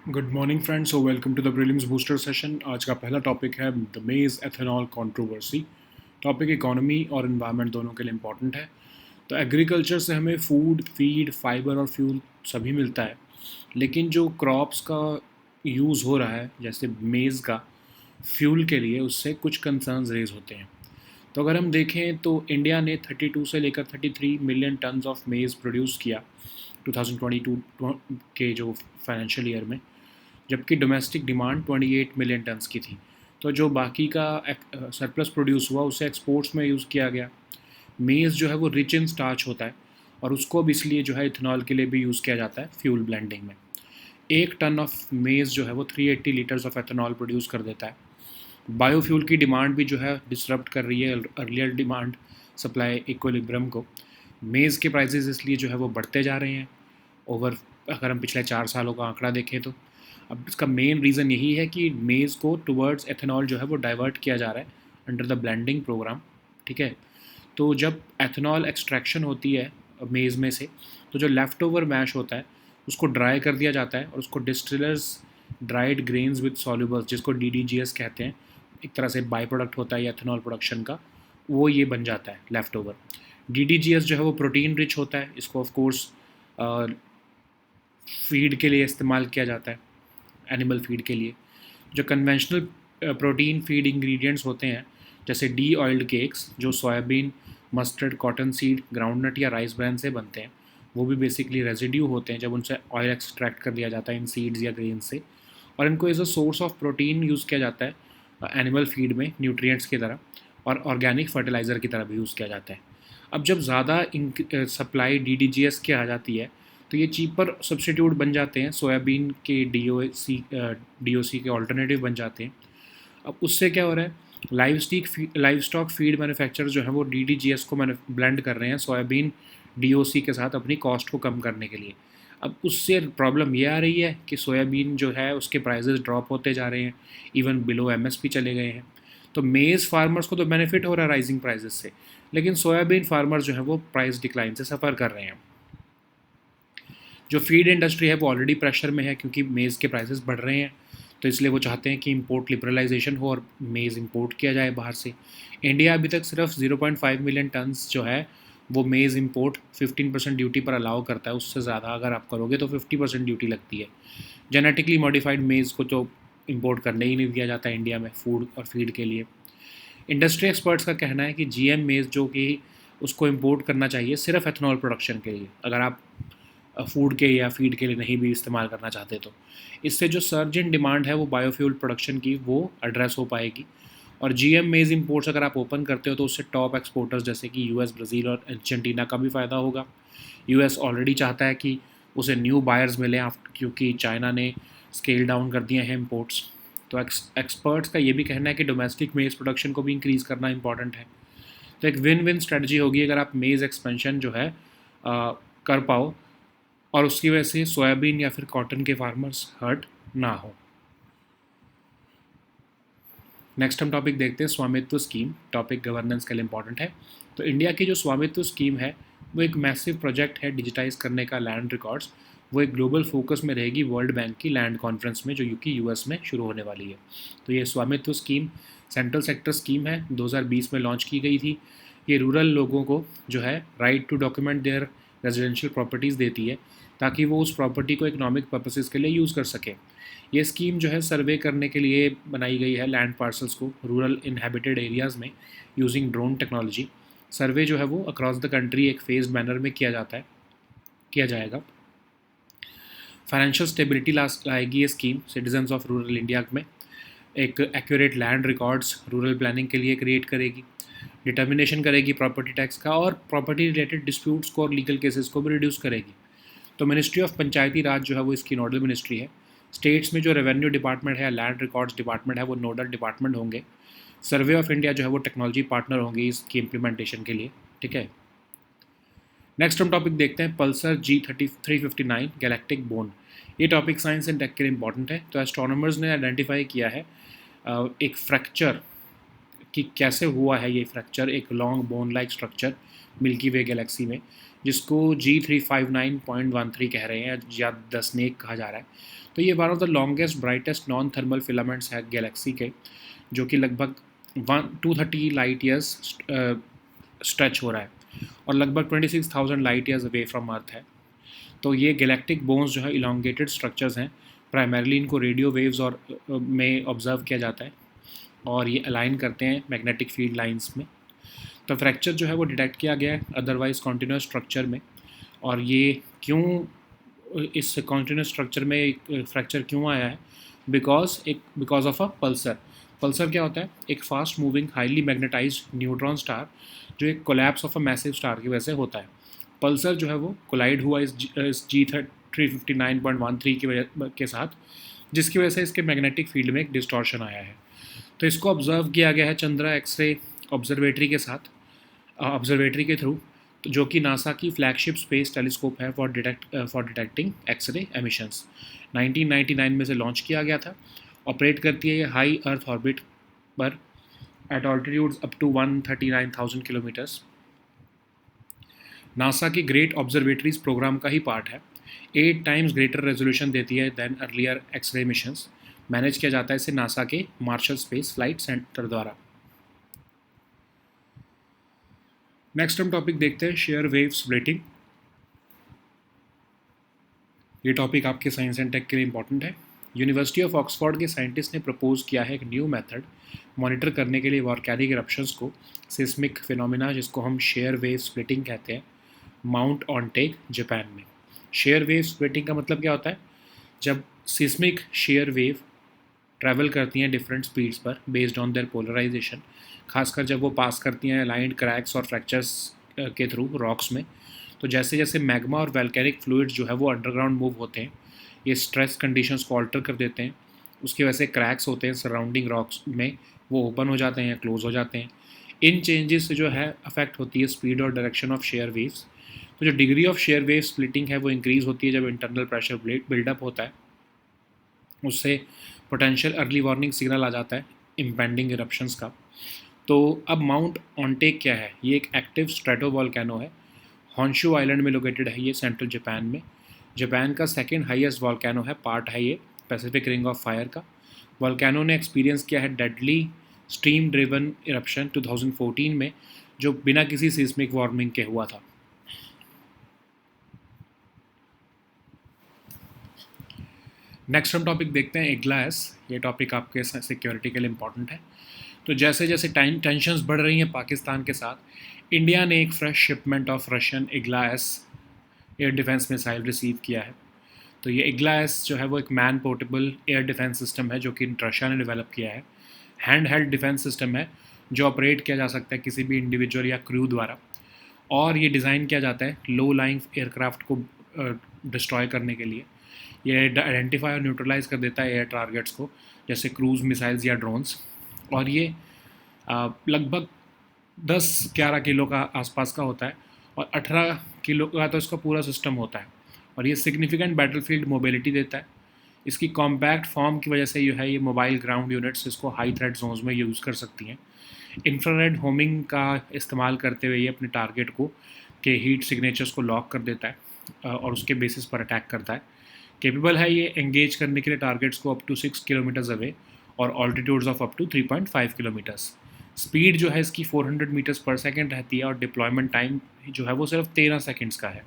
Good morning friends, so welcome to the prelims booster session. आज का पहला topic है the maize ethanol controversy. Topic economy और environment दोनों के लिए इम्पॉर्टेंट है। तो एग्रीकल्चर से हमें फूड, फीड, फाइबर और फ्यूल सभी मिलता है, लेकिन जो क्रॉप्स का यूज़ हो रहा है जैसे मेज़ का फ्यूल के लिए, उससे कुछ कंसर्न्स रेज होते हैं। तो अगर हम देखें तो इंडिया ने 32 से लेकर 33 मिलियन टन्स ऑफ मेज़ प्रोड्यूस किया 2022 के जो फाइनेंशियल ईयर में, जबकि डोमेस्टिक डिमांड 28 मिलियन टन्स की थी। तो जो बाकी का सरप्लस प्रोड्यूस हुआ उसे एक्सपोर्ट्स में यूज़ किया गया। मेज़ जो है वो रिच इन स्टार्च होता है और उसको अब इसलिए जो है इथेनॉल के लिए भी यूज़ किया जाता है फ्यूल ब्लेंडिंग में। 1 टन ऑफ मेज़ जो है वो 380 लीटर्स ऑफ एथेनॉल प्रोड्यूस कर देता है। बायोफ्यूल की डिमांड भी जो है डिसरप्ट कर रही है अर्लियर डिमांड सप्लाई इक्विलिब्रियम को। मेज़ के प्राइसेस इसलिए जो है वो बढ़ते जा रहे हैं ओवर, अगर हम पिछले 4 सालों का आंकड़ा देखें तो। अब इसका मेन रीज़न यही है कि मेज़ को टुवर्ड्स एथेनॉल जो है वो डाइवर्ट किया जा रहा है अंडर द ब्लेंडिंग प्रोग्राम। ठीक है, तो जब एथेनॉल एक्सट्रैक्शन होती है मेज़ में से, तो जो लेफ़्ट ओवर मैश होता है उसको ड्राई कर दिया जाता है और उसको डिस्टिलर्स ड्राइड ग्रेन्स विद सॉल्यूबल्स, जिसको DDGS कहते हैं, एक तरह से बाई प्रोडक्ट होता है एथेनॉल प्रोडक्शन का, वो ये बन जाता है लेफ़्ट ओवर। DDGS जो है वो प्रोटीन रिच होता है, इसको ऑफ कोर्स फीड के लिए इस्तेमाल किया जाता है, एनिमल फीड के लिए। जो कन्वेंशनल प्रोटीन फीड इंग्रेडिएंट्स होते हैं जैसे डी ऑयल्ड केक्स, जो soybean, mustard, cotton seed, groundnut या राइस ब्रान से बनते हैं, वो भी बेसिकली रेजिड्यू होते हैं जब उनसे ऑयल एक्सट्रैक्ट कर लिया जाता है इन सीड्स या ग्रेन से, और इनको as a source of protein use किया जाता है एनिमल फीड में न्यूट्रिएंट्स की तरह, और ऑर्गेनिक फर्टिलाइज़र की तरह भी यूज़ किया जाता है। अब जब ज़्यादा सप्लाई DDGS की आ जाती है तो ये चीपर सब्स्टिट्यूट बन जाते हैं, सोयाबीन के DOC के ऑल्टरनेटिव बन जाते हैं। अब उससे क्या हो रहा है, लाइव स्टॉक फीड मैन्युफैक्चरर जो है वो DDGS को ब्लेंड कर रहे हैं सोयाबीन DOC के साथ अपनी कॉस्ट को कम करने के लिए। अब उससे प्रॉब्लम ये आ रही है कि सोयाबीन जो है उसके प्राइसेस ड्रॉप होते जा रहे हैं, इवन बिलो MSP चले गए हैं। तो मेज़ फार्मर्स को तो बेनिफिट हो रहा है राइजिंग प्राइसेस से, लेकिन सोयाबीन फार्मर्स जो है वो प्राइस डिक्लाइन से सफ़र कर रहे हैं। जो फीड इंडस्ट्री है वो ऑलरेडी प्रेशर में है क्योंकि मेज़ के प्राइसेस बढ़ रहे हैं, तो इसलिए वो चाहते हैं कि इंपोर्ट लिबरलाइजेशन हो और मेज़ इंपोर्ट किया जाए बाहर से। इंडिया अभी तक सिर्फ 0.5 मिलियन टन्स जो है वो मेज़ इंपोर्ट 15% ड्यूटी पर अलाउ करता है। उससे ज़्यादा अगर आप करोगे तो 50% ड्यूटी लगती है। जेनेटिकली मॉडिफाइड मेज़ को तो इंपोर्ट करने ही नहीं दिया जाता इंडिया में फूड और फीड के लिए। इंडस्ट्री एक्सपर्ट्स का कहना है कि GM मेज़ जो कि उसको इंपोर्ट करना चाहिए सिर्फ एथनॉल प्रोडक्शन के लिए, अगर आप फूड के या फीड के लिए नहीं भी इस्तेमाल करना चाहते तो। इससे जो सर्ज इन डिमांड है वो बायोफ्यूल प्रोडक्शन की, वो एड्रेस हो पाएगी। और GM मेज़ इंपोर्ट्स अगर आप ओपन करते हो तो उससे टॉप एक्सपोर्टर्स जैसे कि US, ब्राज़ील और अर्जेंटीना का भी फ़ायदा होगा। US ऑलरेडी चाहता है कि उसे न्यू बायर्स मिलें क्योंकि चाइना ने स्केल डाउन कर दिए हैं इंपोर्ट्स। तो एक्सपर्ट्स का ये भी कहना है कि डोमेस्टिक मेज़ प्रोडक्शन को भी इंक्रीज़ करना इंपॉर्टेंट है। तो एक विन विन स्ट्रेटजी होगी अगर आप मेज़ एक्सपेंशन जो है कर पाओ और उसकी वजह से सोयाबीन या फिर कॉटन के फार्मर्स हर्ट ना हो। नेक्स्ट हम टॉपिक देखते हैं स्वामित्व स्कीम। टॉपिक गवर्नेंस के लिए इंपॉर्टेंट है। तो इंडिया की जो स्वामित्व स्कीम है वो एक मैसिव प्रोजेक्ट है डिजिटाइज करने का लैंड रिकॉर्ड्स। वो एक ग्लोबल फोकस में रहेगी वर्ल्ड बैंक की लैंड कॉन्फ्रेंस में जो US में शुरू होने वाली है। तो ये स्वामित्व स्कीम सेंट्रल सेक्टर स्कीम है, 2020 में लॉन्च की गई थी। ये रूरल लोगों को जो है right to document their residential properties देती है ताकि वो उस प्रॉपर्टी को इकोनॉमिक पर्पसेस के लिए यूज़ कर सकें। ये स्कीम जो है सर्वे करने के लिए बनाई गई है लैंड पार्सल्स को रूरल इनहेबिटेड एरियाज़ में यूजिंग ड्रोन टेक्नोलॉजी। सर्वे जो है वो अक्रॉस द कंट्री एक फेज्ड मैनर में किया जाएगा। फाइनेंशियल स्टेबिलिटी लाएगी ये scheme citizens of rural India में। एक accurate land records rural planning के लिए क्रिएट करेगी। डिटर्मिनेशन करेगी प्रॉपर्टी टैक्स का और प्रॉपर्टी रिलेटेड डिस्प्यूट्स को और लीगल केसेस को भी रिड्यूस करेगी। तो मिनिस्ट्री ऑफ पंचायती राज जो है वो इसकी नोडल मिनिस्ट्री है। स्टेट्स में जो रेवेन्यू डिपार्टमेंट है, लैंड रिकॉर्ड्स डिपार्टमेंट है, वो नोडल डिपार्टमेंट होंगे। सर्वे ऑफ इंडिया जो है वो टेक्नोलॉजी पार्टनर होंगे इसकी इम्प्लीमेंटेशन के लिए। ठीक है, नेक्स्ट हम टॉपिक देखते हैं पल्सर G359 गैलेक्टिक बोन। ये टॉपिक साइंस एंड टेक के लिए इंपॉर्टेंट है। तो एस्ट्रोनॉमर्स ने आइडेंटिफाई किया है एक फ्रैक्चर कि कैसे हुआ है ये फ्रैक्चर, एक long bone like structure milky way galaxy में, जिसको G359.13 कह रहे हैं या द स्नेक कहा जा रहा है। तो ये one of the longest brightest non thermal filaments है गैलेक्सी के, जो कि लगभग 230 लाइट ईयर्स स्ट्रेच हो रहा है और लगभग 26,000 लाइट ईयर्स अवे फ्रॉम अर्थ है। तो ये गैलेक्टिक बोन्स जो है इलोंगेटेड स्ट्रक्चर्स हैं, प्राइमरली इनको रेडियो वेव्स और में ऑब्जर्व किया जाता है और ये अलाइन करते हैं मैग्नेटिक फील्ड लाइंस में। तो फ्रैक्चर जो है वो डिटेक्ट किया गया है अदरवाइज कॉन्टिन्यूस स्ट्रक्चर में। और ये क्यों इस कॉन्टिन्यूस स्ट्रक्चर में फ्रैक्चर क्यों आया है? Because of a Pulsar. Pulsar क्या होता है? एक fast moving highly magnetised neutron star जो एक collapse of a massive star की वजह से होता है। पल्सर जो है वो कोलाइड हुआ इस G359.13 की वजह के साथ, जिसकी वजह से इसके मैग्नेटिक फील्ड में एक डिस्टॉर्शन आया है। तो इसको ऑब्जर्व किया गया है चंद्रा एक्सरे ऑब्जर्वेटरी के साथ, ऑब्जर्वेटरी के थ्रू, तो जो कि नासा की फ्लैगशिप स्पेस टेलीस्कोप है फॉर डिटेक्टिंग एक्सरे एमिशंस। 1999 में से लॉन्च किया गया था। ऑपरेट करती है ये हाई अर्थ ऑर्बिट पर at altitudes up to 139,000 kilometres. NASA की ग्रेट ऑब्जर्वेटरीज प्रोग्राम का ही पार्ट है। 8 टाइम्स ग्रेटर रेजोल्यूशन देती है than earlier x-ray missions. Manage किया जाता है इसे नासा के मार्शल स्पेस फ्लाइट सेंटर द्वारा। नेक्स्ट हम टॉपिक देखते हैं शेयर वेव स्प्लिटिंग। ये टॉपिक आपके साइंस एंड टेक के लिए इंपॉर्टेंट है। यूनिवर्सिटी ऑफ ऑक्सफोर्ड के साइंटिस्ट ने प्रपोज किया है एक न्यू मेथड मॉनिटर करने के लिए वॉल्केनिक इरप्शंस को, सिस्मिक फिनोमिना जिसको हम शेयर वेव स्प्लिटिंग कहते हैं, माउंट ऑनटेक जापान में। शेयर वेव स्प्लिटिंग का मतलब क्या होता है? जब सिस्मिक शेयर वेव ट्रैवल करती हैं डिफरेंट स्पीड्स पर बेस्ड ऑन देयर पोलराइजेशन, खासकर जब वो पास करती हैं अलाइंड क्रैक्स और फ्रैक्चर्स के थ्रू रॉक्स में, तो जैसे जैसे मैग्मा और वोल्केनिक फ्लूइड्स जो है वो अंडरग्राउंड मूव होते हैं, ये स्ट्रेस कंडीशंस को ऑल्टर कर देते हैं। उसकी वजह से क्रैक्स होते हैं सराउंडिंग रॉक्स में, वो ओपन हो जाते हैं या क्लोज हो जाते हैं। इन चेंजेस से जो है अफेक्ट होती है स्पीड और डायरेक्शन ऑफ शेयर वेव्स। तो जो degree of share wave splitting है वो इंक्रीज़ होती है जब इंटरनल प्रेशर बिल्डअप होता है। उससे पोटेंशियल अर्ली वार्निंग सिग्नल आ जाता है इम्पेंडिंग इरप्शंस का। तो अब माउंट ऑनटेक क्या है? ये एक एक्टिव स्ट्रेटोवॉल्केनो है। हॉन्शू आइलैंड में लोकेटेड है ये, सेंट्रल जापान में। जापान का सेकेंड हाईएस्ट वॉल्केनो है, पार्ट है ये पैसिफिक रिंग ऑफ फायर का। वॉल्केनो ने एक्सपीरियंस किया है डेडली स्टीम ड्रिवन इरप्शन 2014 में, जो बिना किसी सिस्मिक वार्मिंग के हुआ था। नेक्स्ट हम टॉपिक देखते हैं इग्लास। ये टॉपिक आपके सिक्योरिटी के लिए इंपॉर्टेंट है। तो जैसे जैसे टेंशंस बढ़ रही हैं पाकिस्तान के साथ, इंडिया ने एक fresh shipment of Russian Iglas air defence missile receive किया है। तो ये इग्लास जो है वो एक man portable air defence system है जो कि रशिया ने डेवलप किया है। हैंड हेल्ड डिफेंस सिस्टम है जो ऑपरेट किया जा सकता है किसी भी इंडिविजुअल या क्रू द्वारा, और ये डिज़ाइन किया जाता है लो लाइंग एयरक्राफ्ट को डिस्ट्रॉय करने के लिए। ये आइडेंटिफाई और न्यूट्रलाइज कर देता है एयर टारगेट्स को, जैसे क्रूज मिसाइल्स या ड्रोन्स। और ये लगभग 10-11 किलो का आसपास का होता है और 18 किलो का तो इसका पूरा सिस्टम होता है। और ये सिग्निफिकेंट बैटलफील्ड मोबिलिटी देता है। इसकी कॉम्पैक्ट फॉर्म की वजह से जो है ये मोबाइल ग्राउंड यूनिट्स इसको हाई थ्रेट जोन्स में यूज़ कर सकती हैं। इंफ्रारेड होमिंग का इस्तेमाल करते हुए ये अपने टारगेट को के हीट सिग्नेचर्स को लॉक कर देता है और उसके बेसिस पर अटैक करता है। केपेबल है ये एंगेज करने के लिए टारगेट्स को अप टू 6 किलोमीटर्स अवे और altitudes of up to 3.5 kilometres. Speed जो है इसकी 400 मीटर्स पर सेकेंड रहती है और डिप्लॉयमेंट टाइम जो है वो सिर्फ 13 सेकेंड्स का है।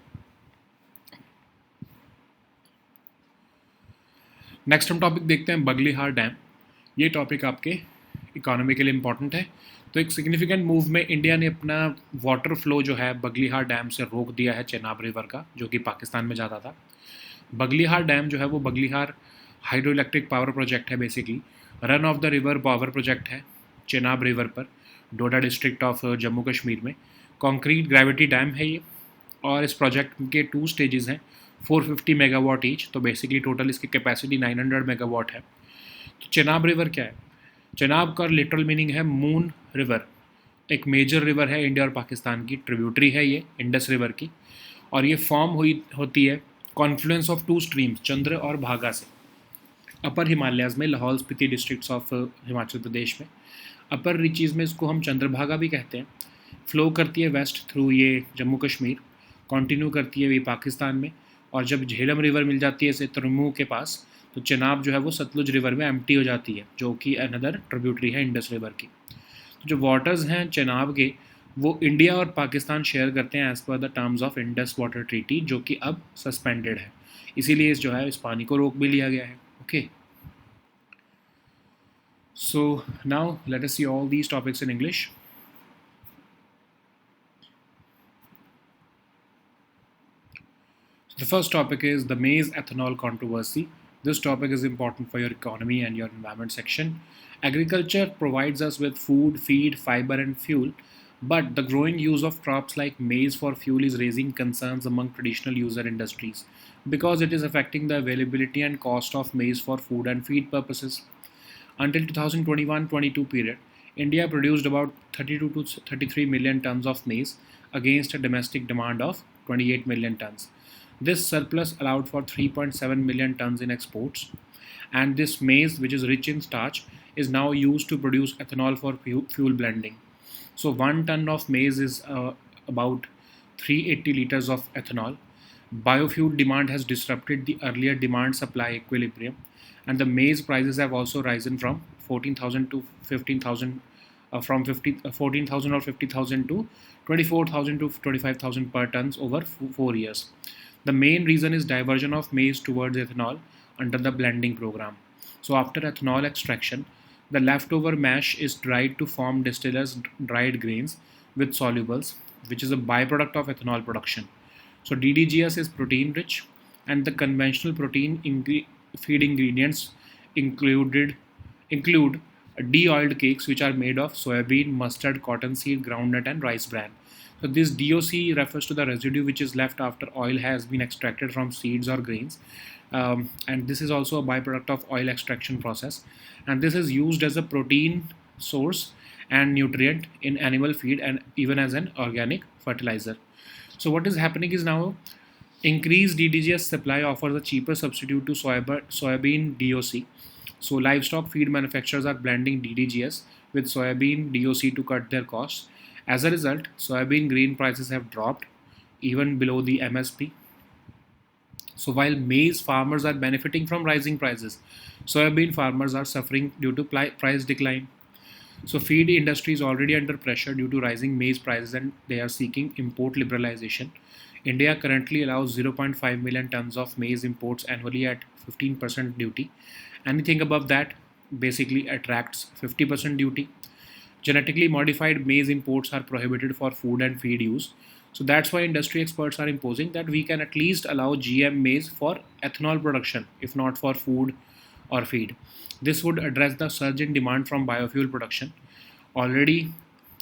नेक्स्ट हम टॉपिक देखते हैं बगलिहार डैम। ये टॉपिक आपके इकोनॉमी के लिए इंपॉर्टेंट है। तो एक सिग्निफिकेंट मूव में इंडिया ने अपना वाटर फ्लो जो है बगलिहार डैम से रोक दिया है चेनाब रिवर का, जो कि पाकिस्तान में जाता था। बगलिहार डैम जो है वो Baglihar hydro electric power project है, basically run of the river power project है चेनाब रिवर पर, डोडा डिस्ट्रिक्ट ऑफ जम्मू कश्मीर में। कॉन्क्रीट ग्रेविटी डैम है ये और इस प्रोजेक्ट के 2 स्टेजेस हैं, 450 मेगावाट ईच। तो बेसिकली टोटल इसकी कैपेसिटी 900 मेगावाट है। तो चेनाब रिवर क्या है? चेनाब का लिटरल मीनिंग है मून रिवर। एक मेजर रिवर है इंडिया और पाकिस्तान की, ट्रिब्यूटरी है ये इंडस रिवर की, और ये फॉर्म होती है कॉन्फ्लुएंस ऑफ 2 स्ट्रीम्स, चंद्र और भागा से। अपर हिमालयाज़ में लाहौल स्पीति डिस्ट्रिक्ट्स ऑफ हिमाचल प्रदेश में। अपर रीचीज़ में इसको हम चंद्रभागा भी कहते हैं। फ़्लो करती है वेस्ट थ्रू ये जम्मू कश्मीर, कंटिन्यू करती है ये पाकिस्तान में, और जब झेलम रिवर मिल जाती है इसे तरमू के पास, तो चेनाब जो है वो सतलुज रिवर में एम्प्टी हो जाती है, जो कि अनदर ट्रिब्यूटरी है इंडस रिवर की। तो जो वाटर्स हैं चेनाब के, वो इंडिया और पाकिस्तान शेयर करते हैं as per the terms of Indus water treaty, जो कि अब सस्पेंडेड है। इसीलिए इस जो है इस पानी को रोक भी लिया गया है। Okay, so now let us see all these topics in English. The first topic is the maize ethanol controversy. This topic is important for your economy and your environment section. Agriculture provides us with food, feed, fiber, and fuel, but the growing use of crops like maize for fuel is raising concerns among traditional user industries because it is affecting the availability and cost of maize for food and feed purposes. Until 2021-22 period, India produced about 32 to 33 million tons of maize against a domestic demand of 28 million tons. This surplus allowed for 3.7 million tons in exports, and this maize, which is rich in starch, is now used to produce ethanol for fuel blending. So, 1 ton of maize is about 380 liters of ethanol. Biofuel demand has disrupted the earlier demand supply equilibrium, and the maize prices have also risen from 14,000 to 15,000, from 14,000 or 50,000 to 24,000 to 25,000 per tons over 4 years. The main reason is diversion of maize towards ethanol under the blending program. So after ethanol extraction, the leftover mash is dried to form distillers' dried grains with solubles, which is a byproduct of ethanol production. So DDGS is protein rich, and the conventional protein feed ingredients included include de-oiled cakes, which are made of soybean, mustard, cottonseed, groundnut, and rice bran. So this DOC refers to the residue which is left after oil has been extracted from seeds or grains, and this is also a byproduct of oil extraction process. And this is used as a protein source and nutrient in animal feed and even as an organic fertilizer. So what is happening is now increased DDGS supply offers a cheaper substitute to soybean DOC. So livestock feed manufacturers are blending DDGS with soybean DOC to cut their costs. As a result, soybean grain prices have dropped even below the MSP. So while maize farmers are benefiting from rising prices, soybean farmers are suffering due to price decline. So feed industry is already under pressure due to rising maize prices, and they are seeking import liberalization. India currently allows 0.5 million tons of maize imports annually at 15% duty. Anything above that basically attracts 50% duty. Genetically modified maize imports are prohibited for food and feed use. So that's why industry experts are imposing that we can at least allow GM maize for ethanol production, if not for food or feed. This would address the surge in demand from biofuel production. Already,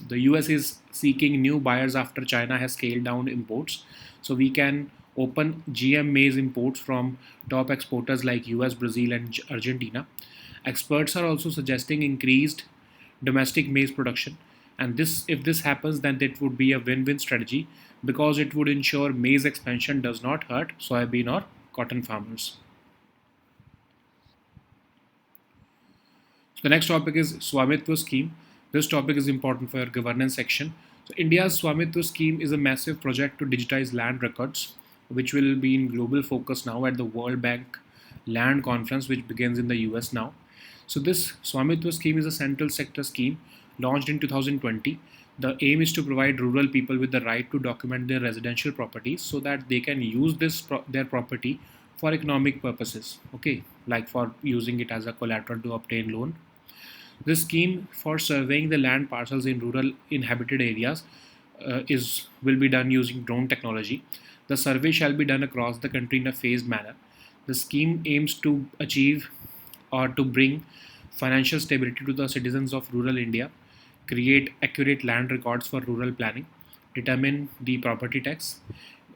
the US is seeking new buyers after China has scaled down imports. So we can open GM maize imports from top exporters like US, Brazil, and Argentina. Experts are also suggesting increased domestic maize production, and this if this happens, then it would be a win-win strategy because it would ensure maize expansion does not hurt soybean or cotton farmers. So the next topic is Swamitwa scheme. This topic is important for your governance section. So India's Swamitwa scheme is a massive project to digitize land records, which will be in global focus now at the World Bank Land Conference, which begins in the US now. So this Swamitwa scheme is a central sector scheme launched in 2020. The aim is to provide rural people with the right to document their residential properties so that they can use their property for economic purposes. Okay, like for using it as a collateral to obtain loan. This scheme for surveying the land parcels in rural inhabited areas is will be done using drone technology. The survey shall be done across the country in a phased manner. The scheme aims to achieve or to bring financial stability to the citizens of rural India, create accurate land records for rural planning, determine the property tax.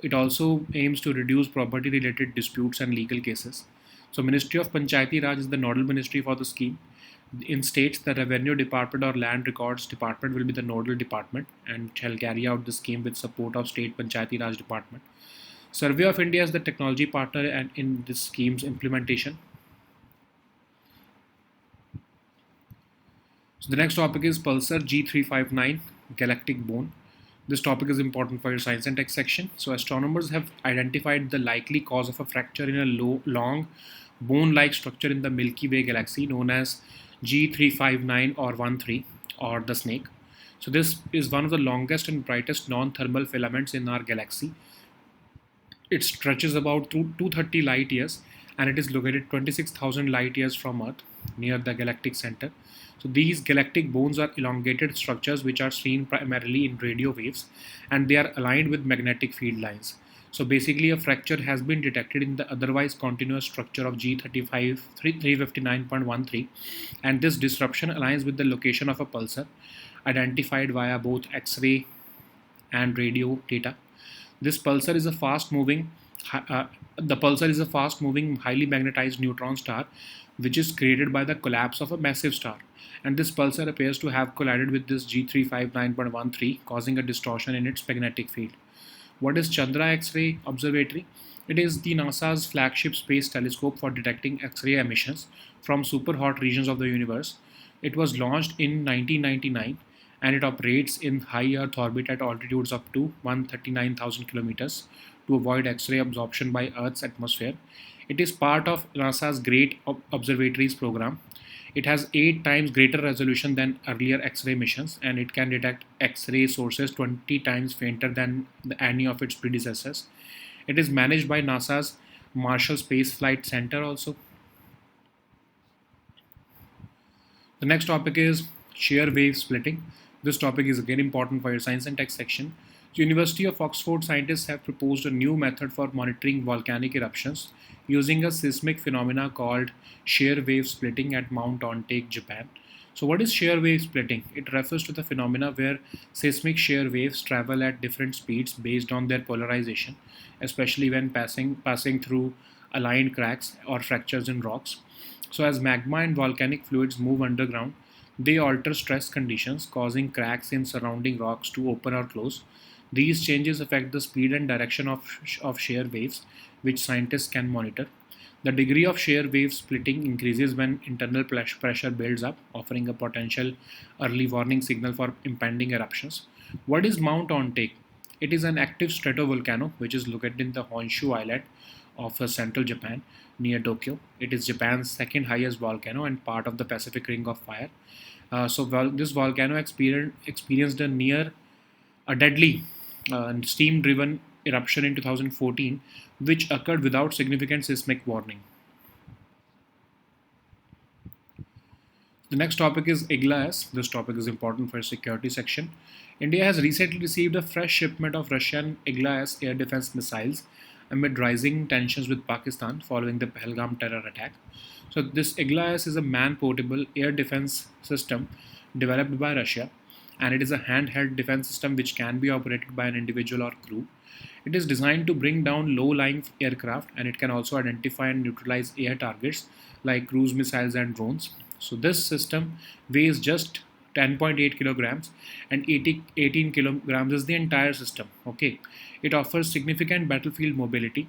It also aims to reduce property related disputes and legal cases. So Ministry of Panchayati Raj is the nodal ministry for the scheme. In states, the Revenue Department or Land Records Department will be the nodal department and shall carry out the scheme with support of State Panchayati Raj Department. Survey of India is the technology partner and in this scheme's implementation. So the next topic is pulsar G359 galactic bone. This topic is important for your science and tech section. So astronomers have identified the likely cause of a fracture in a long bone-like structure in the Milky Way galaxy known as G359 or 13 or the snake. So this is one of the longest and brightest non-thermal filaments in our galaxy. It stretches about 230 light years and it is located 26,000 light years from Earth near the galactic center. So these galactic bones are elongated structures which are seen primarily in radio waves and they are aligned with magnetic field lines. So basically a fracture has been detected in the otherwise continuous structure of G35 359.13 and this disruption aligns with the location of a pulsar identified via both X-ray and radio data. This pulsar is a fast-moving, the pulsar is a fast-moving, highly magnetized neutron star, which is created by the collapse of a massive star. And this pulsar appears to have collided with this G359.13, causing a distortion in its magnetic field. What is Chandra X-ray Observatory? It is the NASA's flagship space telescope for detecting X-ray emissions from super hot regions of the universe. It was launched in 1999 and it operates in high Earth orbit at altitudes up to 139,000 kilometers to avoid X-ray absorption by Earth's atmosphere. It is part of NASA's Great Observatories program. It has 8 times greater resolution than earlier X-ray missions and it can detect X-ray sources 20 times fainter than any of its predecessors. It is managed by NASA's Marshall Space Flight Center also. The next topic is shear wave splitting. This topic is again important for your science and tech section. The University of Oxford scientists have proposed a new method for monitoring volcanic eruptions using a seismic phenomena called shear wave splitting at Mount Ontake, Japan. So what is shear wave splitting? It refers to the phenomena where seismic shear waves travel at different speeds based on their polarization, especially when passing through aligned cracks or fractures in rocks. So as magma and volcanic fluids move underground, they alter stress conditions, causing cracks in surrounding rocks to open or close. These changes affect the speed and direction of shear waves, which scientists can monitor. The degree of shear wave splitting increases when internal pressure builds up, offering a potential early warning signal for impending eruptions. What is Mount Ontake? It is an active stratovolcano which is located in the Honshu Island of central Japan near Tokyo. It is Japan's second highest volcano and part of the Pacific Ring of Fire. This volcano experienced a deadly steam-driven eruption in 2014, which occurred without significant seismic warning. The next topic is IGLA-S. This topic is important for security section. India has recently received a fresh shipment of Russian IGLA-S air defense missiles amid rising tensions with Pakistan following the Pahalgam terror attack. So this IGLA-S is a man-portable air defense system developed by Russia, and it is a handheld defense system which can be operated by an individual or crew. It is designed to bring down low-lying aircraft, and it can also identify and neutralize air targets like cruise missiles and drones. So this system weighs just 10.8 kilograms and 18 kilograms is the entire system. Okay, it offers significant battlefield mobility.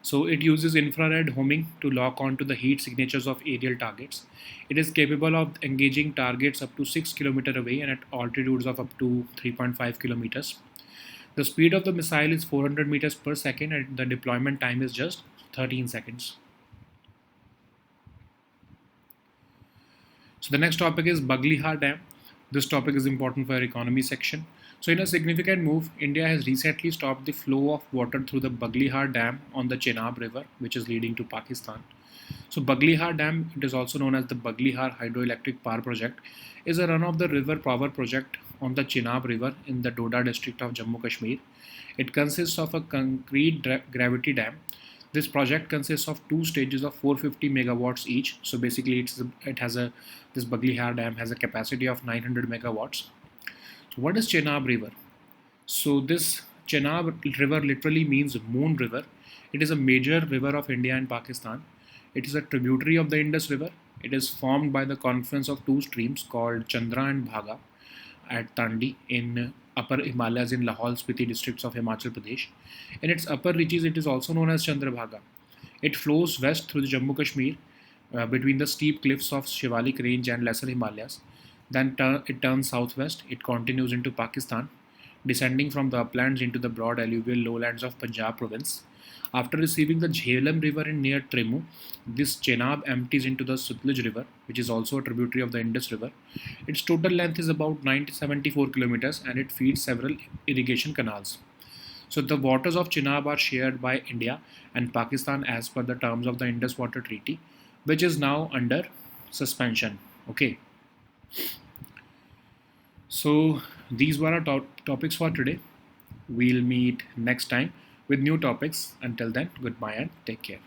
So it uses infrared homing to lock onto the heat signatures of aerial targets. It is capable of engaging targets up to 6 km away and at altitudes of up to 3.5 kilometers. The speed of the missile is 400 meters per second and the deployment time is just 13 seconds. So the next topic is Baglihar Dam. This topic is important for our economy section. So in a significant move, India has recently stopped the flow of water through the Baglihar Dam on the Chenab River, which is leading to Pakistan. So Baglihar Dam, it is also known as the Baglihar Hydroelectric Power Project, is a run-of-the-river power project on the Chenab River in the Doda district of Jammu Kashmir. It consists of a concrete gravity dam. This project consists of two stages of 450 megawatts each. So basically, this Baglihar Dam has a capacity of 900 megawatts. So what is Chenab River? So this Chenab River literally means Moon River. It is a major river of India and Pakistan. It is a tributary of the Indus River. It is formed by the confluence of two streams called Chandra and Bhaga at Tandi in Upper Himalayas in Lahaul Spiti districts of Himachal Pradesh. In its upper reaches, it is also known as Chandrabhaga. It flows west through the Jammu Kashmir between the steep cliffs of Shivalik Range and Lesser Himalayas. Then it turns southwest. It continues into Pakistan, descending from the uplands into the broad alluvial lowlands of Punjab province. After receiving the Jhelum River in near Tremu, this Chenab empties into the Sutlej River, which is also a tributary of the Indus River. Its total length is about 974 kilometers and it feeds several irrigation canals. So the waters of Chenab are shared by India and Pakistan as per the terms of the Indus Water Treaty, which is now under suspension. Okay. So these were our topics for today. We'll meet next time with new topics. Until then, goodbye and take care.